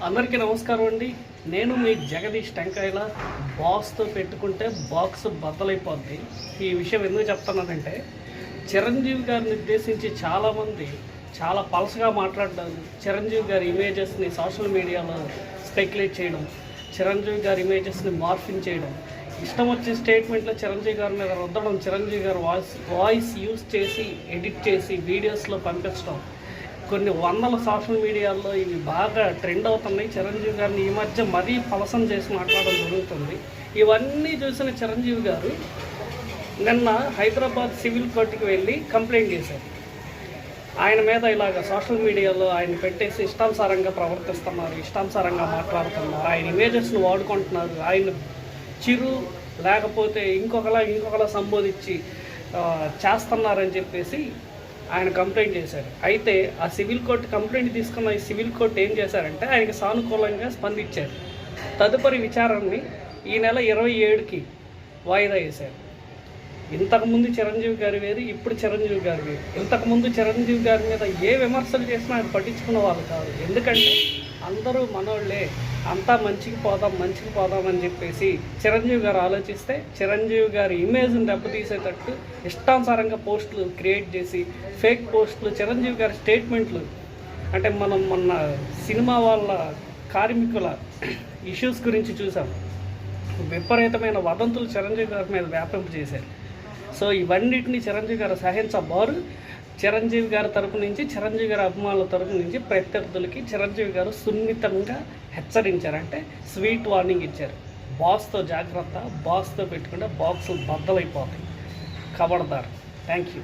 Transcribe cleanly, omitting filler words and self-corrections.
అందరికీ నమస్కారం అండి. నేను మీ జగదీష్ టెంకాయల. బాక్స్తో పెట్టుకుంటే బాక్స్ బద్దలైపోద్ది. ఈ విషయం ఎందుకు చెప్తున్నానంటే, చిరంజీవి గారిని ఉద్దేశించి చాలామంది చాలా పలసగా మాట్లాడడం, చిరంజీవి గారి ఇమేజెస్ని సోషల్ మీడియాలో స్పెక్యులేట్ చేయడం, చిరంజీవి గారి ఇమేజెస్ని మార్ఫింగ్ చేయడం, ఇష్టం వచ్చిన స్టేట్మెంట్లో చిరంజీవి గారి మీద రుద్దడం, చిరంజీవి గారి వాయిస్ యూజ్ చేసి ఎడిట్ చేసి వీడియోస్లో పంపించడం, కొన్ని వందల సోషల్ మీడియాలో ఇవి బాగా ట్రెండ్ అవుతున్నాయి. చిరంజీవి గారిని ఈ మధ్య మరీ పలసం చేసి మాట్లాడడం జరుగుతుంది. ఇవన్నీ చూసిన చిరంజీవి గారు నిన్న హైదరాబాద్ సివిల్ కోర్టుకి వెళ్ళి కంప్లైంట్ చేశారు. ఆయన మీద ఇలాగ సోషల్ మీడియాలో ఆయన పెట్టేసి ఇష్టానుసారంగా ప్రవర్తిస్తున్నారు, ఇష్టానుసారంగా మాట్లాడుతున్నారు, ఆయన ఇమేజెస్ను వాడుకుంటున్నారు, ఆయన చిరు లేకపోతే ఇంకొకలా సంబోధించి చేస్తున్నారని చెప్పేసి ఆయన కంప్లైంట్ చేశారు. అయితే ఆ సివిల్ కోర్టు కంప్లైంట్ తీసుకున్న ఈ సివిల్ కోర్టు ఏం చేశారంటే ఆయనకి సానుకూలంగా స్పందించారు. తదుపరి విచారణని ఈ నెల 27కి వాయిదా వేశారు. ఇంతకుముందు చిరంజీవి గారి వేరు, ఇప్పుడు చిరంజీవి గారి వేరు. ఇంతకుముందు చిరంజీవి గారి మీద ఏ విమర్శలు చేసినా ఆయన పట్టించుకున్న వాళ్ళు కాదు. ఎందుకంటే అందరూ మనోళ్ళే, అంతా మంచికి పోదాం అని చెప్పేసి చిరంజీవి గారు ఆలోచిస్తే, చిరంజీవి గారి ఇమేజ్ని దెబ్బతీసేటట్టు ఇష్టానుసారంగా పోస్టులు క్రియేట్ చేసి ఫేక్ పోస్టులు, చిరంజీవి గారి స్టేట్మెంట్లు, అంటే మనం మొన్న సినిమా వాళ్ళ కార్మికుల ఇష్యూస్ గురించి చూసాం. విపరీతమైన వదంతులు చిరంజీవి గారి మీద వ్యాపింపు చేశారు. సో ఇవన్నిటిని చిరంజీవి గారు సహించబోరు. చిరంజీవి గారి తరపు నుంచి, చిరంజీవి గారి అభిమానుల తరపు నుంచి ప్రత్యర్థులకి చిరంజీవి గారు సున్నితంగా హెచ్చరించారు. అంటే స్వీట్ వార్నింగ్ ఇచ్చారు. బాక్స్తో జాగ్రత్త, బాక్స్తో పెట్టుకుంటే బాక్సులు బద్దలైపోతాయి. ఖబర్దార్. Thank you.